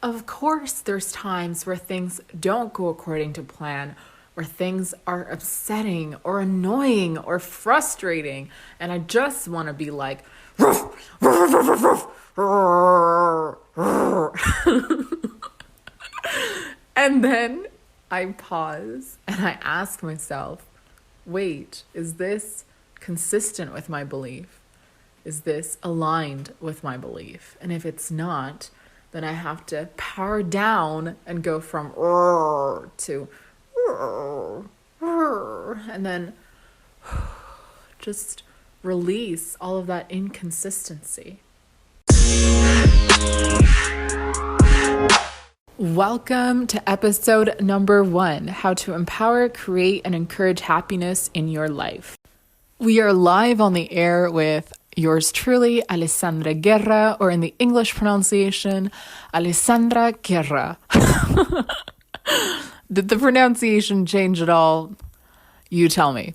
of course, there's times where things don't go according to plan, where things are upsetting or annoying or frustrating, and I just want to be like, "Ruff, ruff, ruff, ruff, ruff, ruff." And then I pause and I ask myself, wait, is this consistent with my belief? Is this aligned with my belief? And if it's not, then I have to power down and go from to and then just release all of that inconsistency. Welcome to episode number 1, how to empower, create, and encourage happiness in your life. We are live on the air with yours truly, Alessandra Guerra, or in the English pronunciation, Alessandra Guerra. Did the pronunciation change at all? You tell me.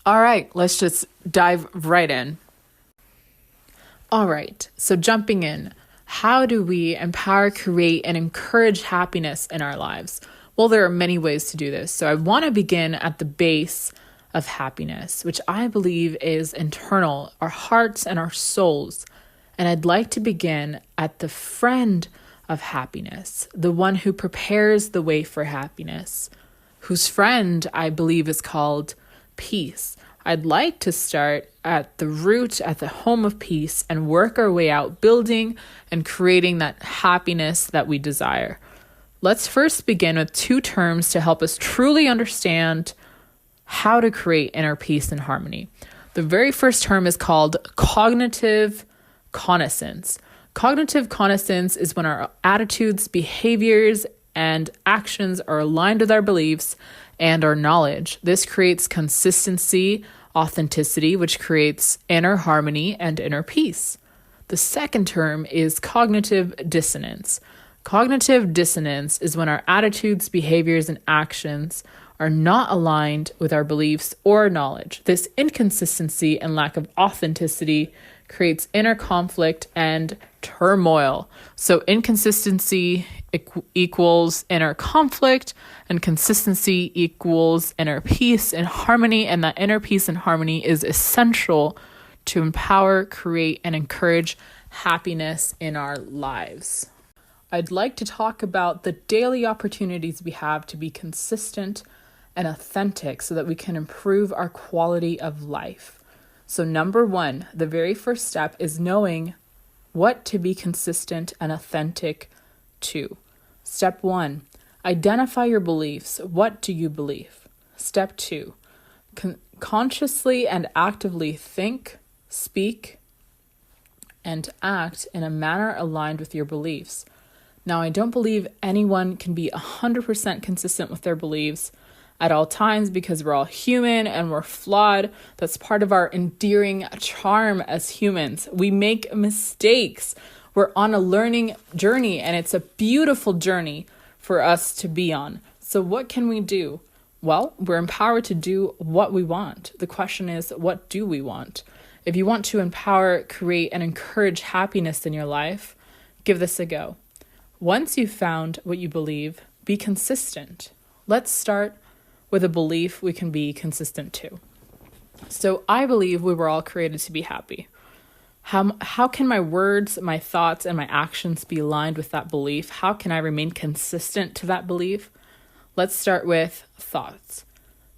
All right, let's just dive right in. All right, so jumping in. How do we empower, create, and encourage happiness in our lives? Well, there are many ways to do this. So I want to begin at the base of happiness, which I believe is internal, our hearts and our souls. And I'd like to begin at the friend of happiness, the one who prepares the way for happiness, whose friend I believe is called peace. I'd like to start at the root, at the home of peace, and work our way out, building and creating that happiness that we desire. Let's first begin with 2 terms to help us truly understand how to create inner peace and harmony. The very first term is called cognitive connaissance. Cognitive connaissance is when our attitudes, behaviors, and actions are aligned with our beliefs and our knowledge. This creates consistency, authenticity, which creates inner harmony and inner peace. The second term is cognitive dissonance. Cognitive dissonance is when our attitudes, behaviors, and actions are not aligned with our beliefs or knowledge. This inconsistency and lack of authenticity creates inner conflict and turmoil. So inconsistency equals inner conflict, and consistency equals inner peace and harmony. And that inner peace and harmony is essential to empower, create, and encourage happiness in our lives. I'd like to talk about the daily opportunities we have to be consistent and authentic so that we can improve our quality of life. So number 1, the very first step is knowing what to be consistent and authentic to. Step 1, identify your beliefs. What do you believe? Step 2, consciously and actively think, speak, and act in a manner aligned with your beliefs. Now, I don't believe anyone can be 100% consistent with their beliefs at all times because we're all human and we're flawed. That's part of our endearing charm as humans. We make mistakes. We're on a learning journey, and it's a beautiful journey for us to be on. So what can we do? Well, we're empowered to do what we want. The question is, what do we want? If you want to empower, create, and encourage happiness in your life, give this a go. Once you've found what you believe, be consistent. Let's start with a belief we can be consistent to. So I believe we were all created to be happy. How can my words, my thoughts, and my actions be aligned with that belief? How can I remain consistent to that belief? Let's start with thoughts.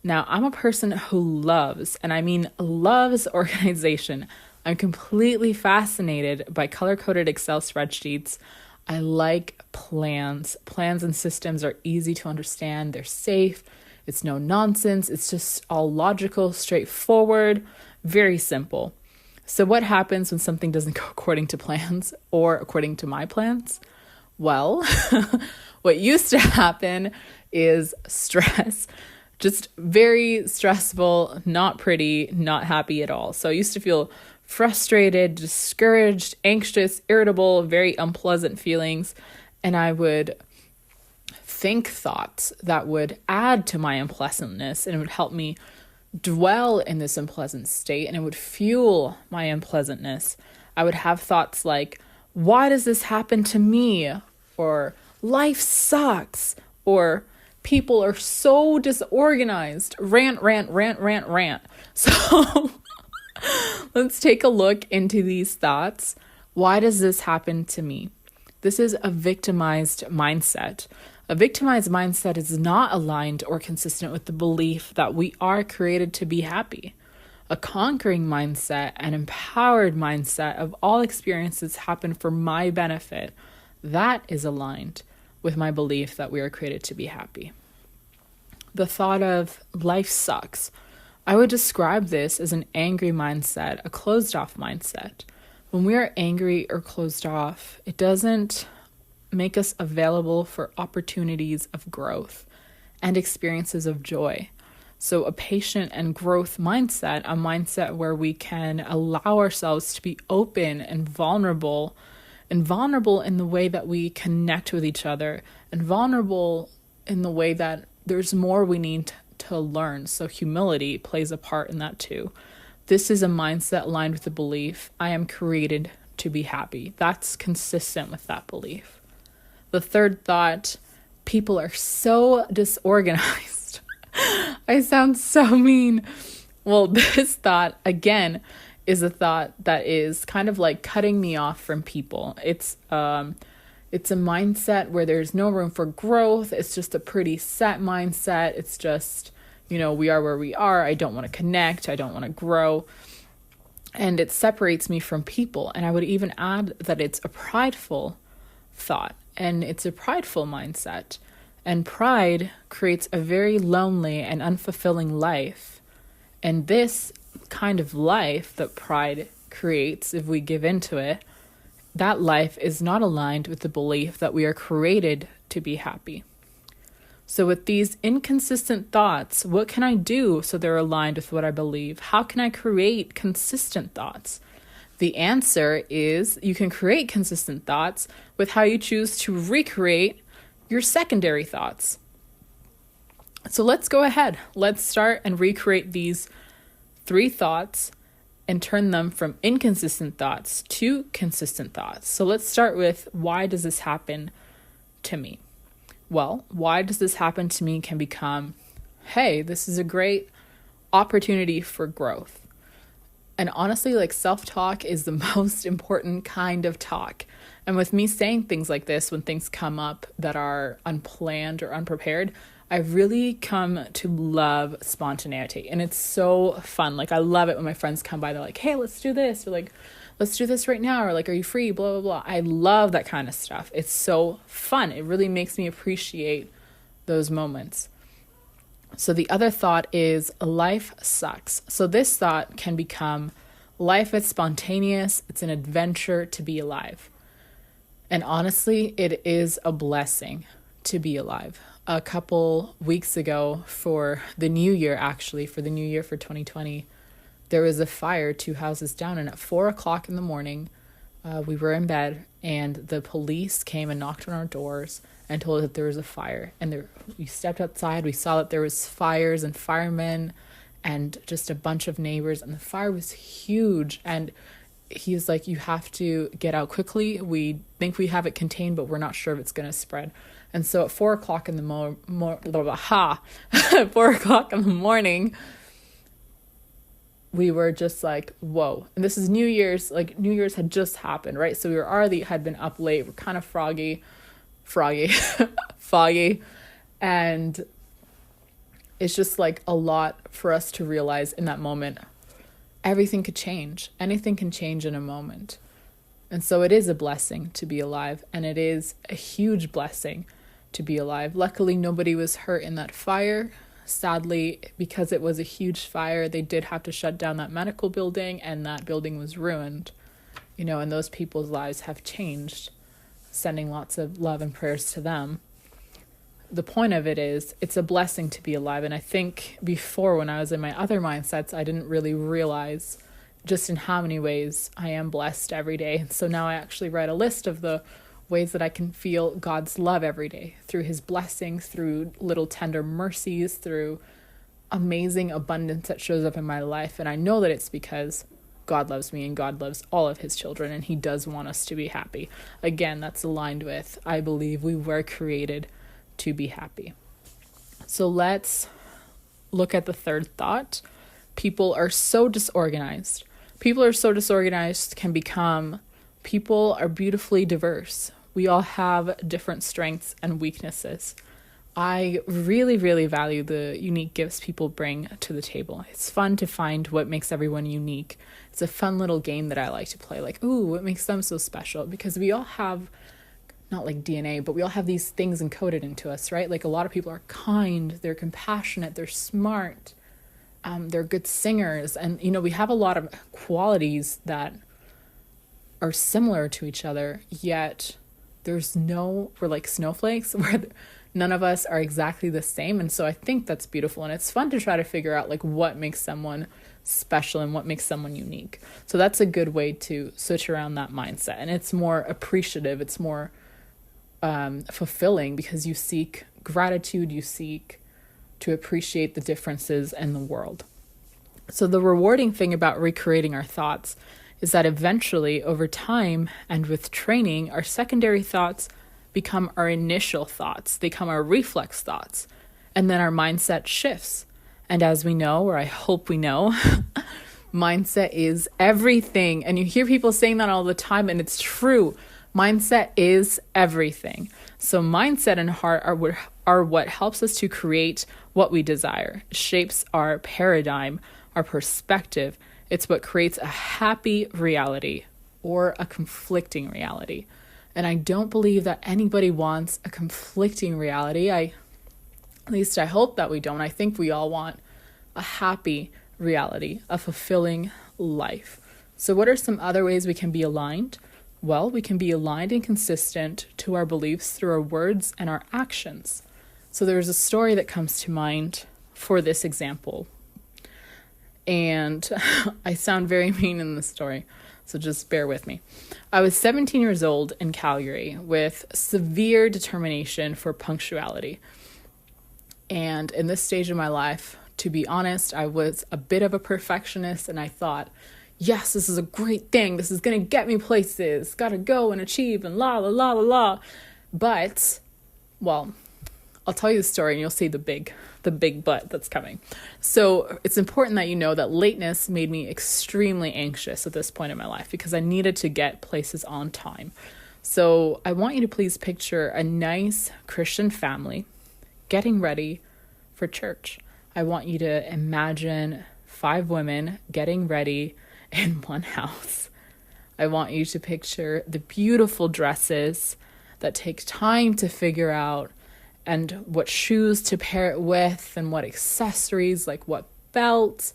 Now, I'm a person who loves, and I mean loves, organization. I'm completely fascinated by color-coded Excel spreadsheets. I like plans. Plans and systems are easy to understand. They're safe. It's no nonsense. It's just all logical, straightforward, very simple. So what happens when something doesn't go according to plans or according to my plans? Well, what used to happen is stress. Just very stressful, not pretty, not happy at all. So I used to feel frustrated, discouraged, anxious, irritable, very unpleasant feelings. And I would think thoughts that would add to my unpleasantness, and it would help me dwell in this unpleasant state, and it would fuel my unpleasantness. I would have thoughts like, why does this happen to me? Or life sucks, or people are so disorganized. Rant, rant, rant, rant, rant. So let's take a look into these thoughts. Why does this happen to me? This is a victimized mindset. A victimized mindset is not aligned or consistent with the belief that we are created to be happy. A conquering mindset, an empowered mindset of all experiences happen for my benefit, that is aligned with my belief that we are created to be happy. The thought of life sucks. I would describe this as an angry mindset, a closed off mindset. When we are angry or closed off, it doesn't make us available for opportunities of growth and experiences of joy. So a patient and growth mindset, a mindset where we can allow ourselves to be open and vulnerable in the way that we connect with each other, and vulnerable in the way that there's more we need to learn. So humility plays a part in that too. This is a mindset aligned with the belief, I am created to be happy. That's consistent with that belief. The third thought, people are so disorganized. I sound so mean. Well, this thought, again, is a thought that is kind of like cutting me off from people. It's a mindset where there's no room for growth. It's just a pretty set mindset. It's just, we are where we are. I don't want to connect. I don't want to grow. And it separates me from people. And I would even add that it's a prideful thought, and it's a prideful mindset. And pride creates a very lonely and unfulfilling life. And this kind of life that pride creates, if we give into it, that life is not aligned with the belief that we are created to be happy. So with these inconsistent thoughts, what can I do so they're aligned with what I believe? How can I create consistent thoughts? The answer is you can create consistent thoughts with how you choose to recreate your secondary thoughts. So let's go ahead. Let's start and recreate these 3 thoughts and turn them from inconsistent thoughts to consistent thoughts. So let's start with, why does this happen to me? Well, why does this happen to me can become, hey, this is a great opportunity for growth. And honestly, self-talk is the most important kind of talk. And with me saying things like this, when things come up that are unplanned or unprepared, I've really come to love spontaneity. And it's so fun. I love it when my friends come by, they're like, hey, let's do this. Or let's do this right now. Or are you free? Blah, blah, blah. I love that kind of stuff. It's so fun. It really makes me appreciate those moments. So the other thought is, life sucks. So this thought can become, life is spontaneous. It's an adventure to be alive. And honestly, it is a blessing to be alive. A couple weeks ago, for the new year for 2020, there was a fire 2 houses down. And at 4:00 in the morning, we were in bed, and the police came and knocked on our doors and told us that there was a fire. And we stepped outside. We saw that there was fires and firemen and just a bunch of neighbors. And the fire was huge. And he's like, you have to get out quickly. We think we have it contained, but we're not sure if it's going to spread. And so at 4:00 in the 4:00 in the morning, we were just like, whoa. And this is New Year's. New Year's had just happened, right? So we had been up late. We're kind of foggy, and it's just a lot for us to realize in that moment. Everything could change. Anything can change in a moment. And so it is a blessing to be alive, and it is a huge blessing to be alive. Luckily, nobody was hurt in that fire. Sadly, because it was a huge fire, they did have to shut down that medical building, and that building was ruined. And those people's lives have changed. Sending lots of love and prayers to them. The point of it is, it's a blessing to be alive. And I think before, when I was in my other mindsets, I didn't really realize just in how many ways I am blessed every day. And so now I actually write a list of the ways that I can feel God's love every day, through his blessings, through little tender mercies, through amazing abundance that shows up in my life. And I know that it's because God loves me and God loves all of his children, and he does want us to be happy. Again, that's aligned with, I believe we were created to be happy. So let's look at the third thought. People are so disorganized. People are beautifully diverse. We all have different strengths and weaknesses. I really, really value the unique gifts people bring to the table. It's fun to find what makes everyone unique. It's a fun little game that I like to play. Like, ooh, what makes them so special? Because we all have, not like DNA, but we all have these things encoded into us, right? Like a lot of people are kind, they're compassionate, they're smart, they're good singers. And, we have a lot of qualities that are similar to each other, yet we're like snowflakes where none of us are exactly the same. And so I think that's beautiful. And it's fun to try to figure out like what makes someone special and what makes someone unique. So that's a good way to switch around that mindset. And it's more appreciative. It's more fulfilling because you seek gratitude. You seek to appreciate the differences in the world. So the rewarding thing about recreating our thoughts is that eventually, over time and with training, our secondary thoughts become our initial thoughts. They become our reflex thoughts. And then our mindset shifts. And as we know, or I hope we know, mindset is everything. And you hear people saying that all the time, and it's true. Mindset is everything. So mindset and heart are what helps us to create what we desire. It shapes our paradigm, our perspective. It's what creates a happy reality or a conflicting reality. And I don't believe that anybody wants a conflicting reality. At least I hope that we don't. I think we all want a happy reality, a fulfilling life. So what are some other ways we can be aligned? Well, we can be aligned and consistent to our beliefs through our words and our actions. So there's a story that comes to mind for this example. And I sound very mean in the story, so just bear with me. I was 17 years old in Calgary with severe determination for punctuality. And in this stage of my life, to be honest, I was a bit of a perfectionist, and I thought, yes, this is a great thing. This is going to get me places. Got to go and achieve and la, la, la, la, la. But, well, I'll tell you the story and you'll see the big but that's coming. So it's important that you know that lateness made me extremely anxious at this point in my life because I needed to get places on time. So I want you to please picture a nice Christian family getting ready for church. I want you to imagine 5 women getting ready in one house. I want you to picture the beautiful dresses that take time to figure out, and what shoes to pair it with, and what accessories, like what belt,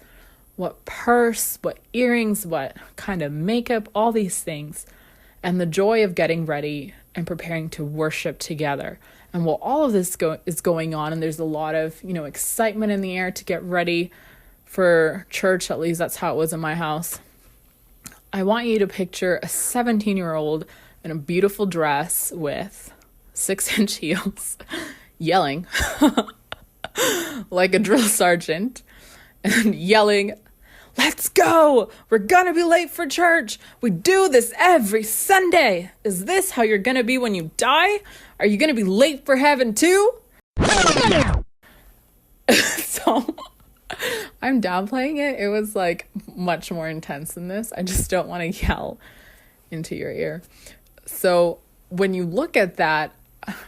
what purse, what earrings, what kind of makeup, all these things. And the joy of getting ready and preparing to worship together. And while all of this is going on, and there's a lot of, excitement in the air to get ready for church, at least that's how it was in my house, I want you to picture a 17-year-old in a beautiful dress with 6-inch heels, yelling like a drill sergeant and yelling, "Let's go! We're gonna be late for church! We do this every Sunday! Is this how you're gonna be when you die? Are you gonna be late for heaven too?" So I'm downplaying it. It was like much more intense than this. I just don't want to yell into your ear. So when you look at that,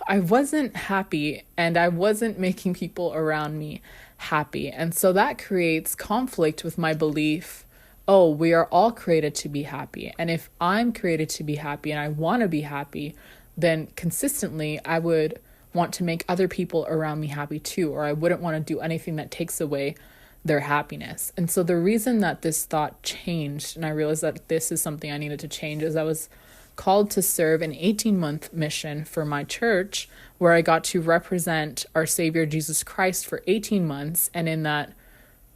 I wasn't happy and I wasn't making people around me happy. And so that creates conflict with my belief, oh, we are all created to be happy. And if I'm created to be happy and I want to be happy, then consistently I would want to make other people around me happy too, or I wouldn't want to do anything that takes away their happiness. And so the reason that this thought changed, and I realized that this is something I needed to change, is I was called to serve an 18-month mission for my church where I got to represent our Savior Jesus Christ for 18 months. And in that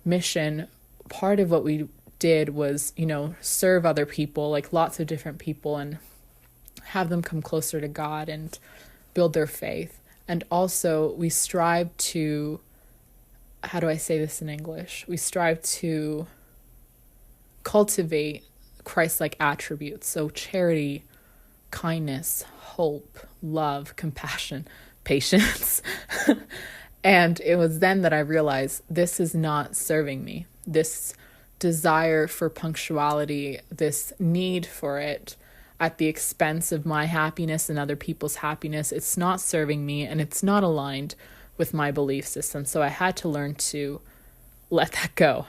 mission, part of what we did was, serve other people, like lots of different people, and have them come closer to God and build their faith. And also we strive to, how do I say this in English? We strive to cultivate Christ-like attributes. So charity, kindness, hope, love, compassion, patience. And it was then that I realized this is not serving me. This desire for punctuality, this need for it at the expense of my happiness and other people's happiness, it's not serving me and it's not aligned with my belief system. So I had to learn to let that go.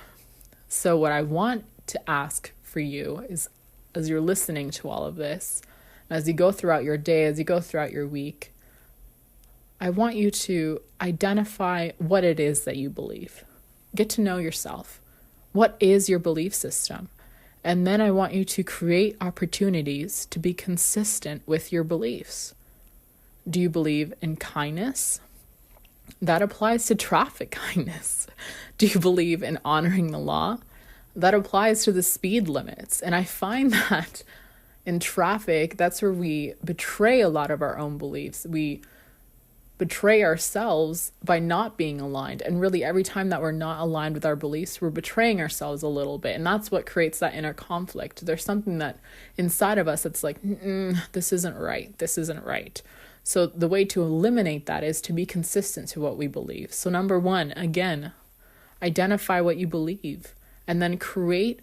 So what I want to ask for you is, as you're listening to all of this, as you go throughout your day, as you go throughout your week, I want you to identify what it is that you believe. Get to know yourself. What is your belief system? And then I want you to create opportunities to be consistent with your beliefs. Do you believe in kindness? That applies to traffic kindness. Do you believe in honoring the law? That applies to the speed limits. And I find that in traffic, that's where we betray a lot of our own beliefs. We betray ourselves by not being aligned. And really, every time that we're not aligned with our beliefs, we're betraying ourselves a little bit. And that's what creates that inner conflict. There's something that inside of us that's like, this isn't right. This isn't right. So the way to eliminate that is to be consistent to what we believe. So number one, again, identify what you believe. And then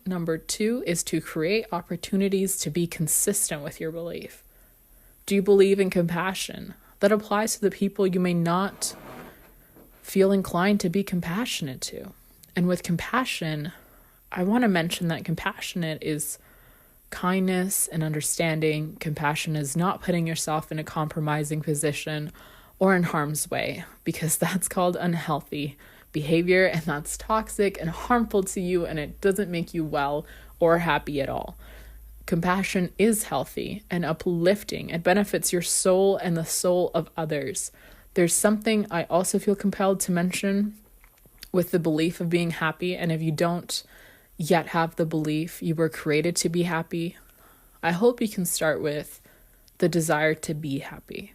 number two is to create opportunities to be consistent with your belief. Do you believe in compassion? That applies to the people you may not feel inclined to be compassionate to. And with compassion, I want to mention that compassionate is kindness and understanding. Compassion is not putting yourself in a compromising position or in harm's way, because that's called unhealthy behavior and that's toxic and harmful to you, and it doesn't make you well or happy at all. Compassion is healthy and uplifting. It benefits your soul and the soul of others. There's something I also feel compelled to mention with the belief of being happy. And if you don't yet have the belief you were created to be happy, I hope you can start with the desire to be happy.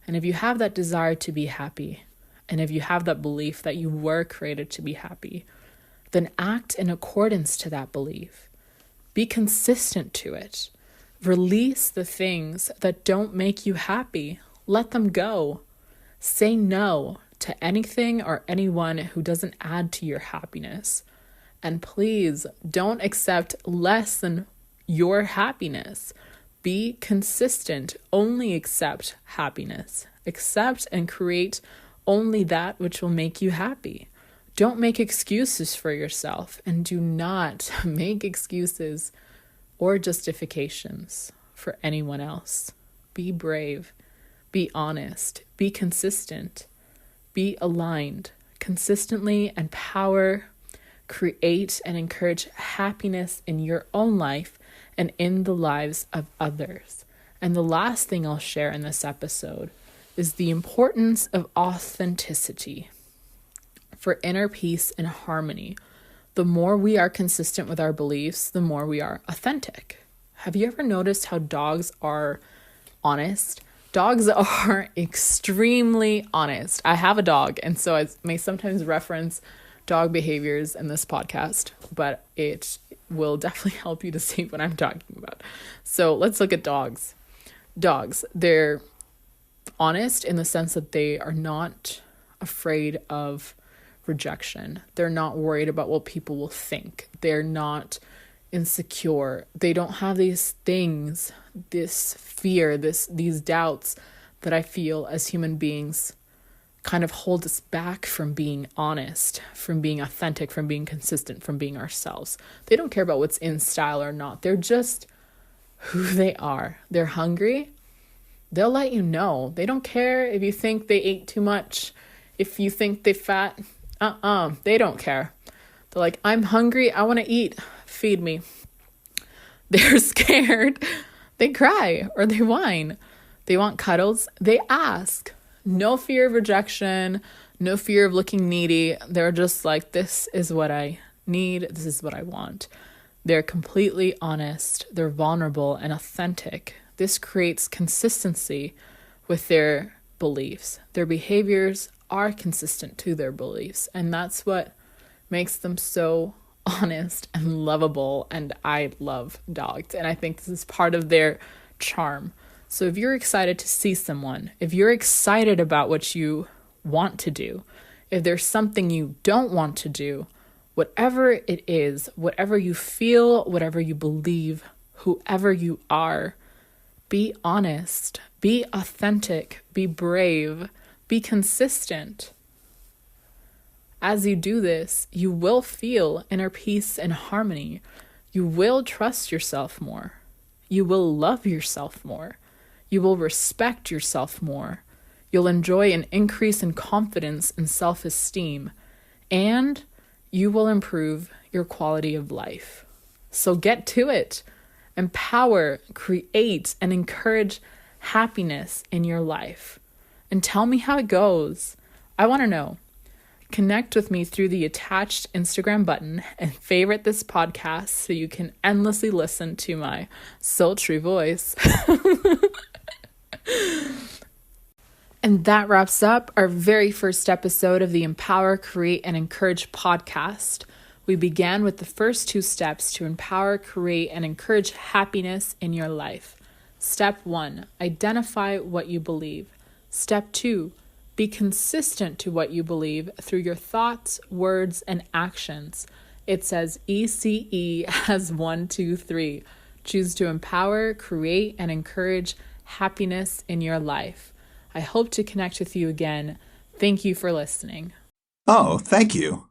And if you have that desire to be happy, and if you have that belief that you were created to be happy, then act in accordance to that belief. Be consistent to it. Release the things that don't make you happy. Let them go. Say no to anything or anyone who doesn't add to your happiness. And please don't accept less than your happiness. Be consistent. Only accept happiness. Accept and create only that which will make you happy. Don't make excuses for yourself, and do not make excuses or justifications for anyone else. Be brave, be honest, be consistent, be aligned. Consistently empower, create, and encourage happiness in your own life and in the lives of others. And the last thing I'll share in this episode is the importance of authenticity. For inner peace and harmony, the more we are consistent with our beliefs, the more we are authentic. Have you ever noticed how dogs are honest? Dogs are extremely honest. I have a dog, and so I may sometimes reference dog behaviors in this podcast, but it will definitely help you to see what I'm talking about. So let's look at dogs. Dogs, they're honest in the sense that they are not afraid of rejection. They're not worried about what people will think. They're not insecure. They don't have these things, this fear, these doubts that I feel as human beings kind of hold us back from being honest, from being authentic, from being consistent, from being ourselves. They don't care about what's in style or not. They're just who they are. They're hungry. They'll let you know. They don't care if you think they ate too much, if you think they fat. They don't care. They're like, I'm hungry. I want to eat. Feed me. They're scared. They cry or they whine. They want cuddles. They ask. No fear of rejection. No fear of looking needy. They're just like, this is what I need. This is what I want. They're completely honest. They're vulnerable and authentic. This creates consistency with their beliefs. Their behaviors are consistent to their beliefs, and that's what makes them so honest, and lovable. And I love dogs. And I think this is part of their charm. So if you're excited to see someone, if you're excited about what you want to do, if there's something you don't want to do, whatever it is, whatever you feel, whatever you believe, whoever you are, be honest, be authentic, be brave, be consistent. As you do this, you will feel inner peace and harmony. You will trust yourself more. You will love yourself more. You will respect yourself more. You'll enjoy an increase in confidence and self-esteem, and you will improve your quality of life. So get to it. Empower, create, and encourage happiness in your life. And tell me how it goes. I want to know. Connect with me through the attached Instagram button and favorite this podcast so you can endlessly listen to my sultry voice. And that wraps up our very first episode of the Empower, Create, and Encourage podcast. We began with the first 2 steps to empower, create, and encourage happiness in your life. Step 1, identify what you believe. Step 2, be consistent to what you believe through your thoughts, words, and actions. It says ECE as 1, 2, 3. Choose to empower, create, and encourage happiness in your life. I hope to connect with you again. Thank you for listening. Oh, thank you.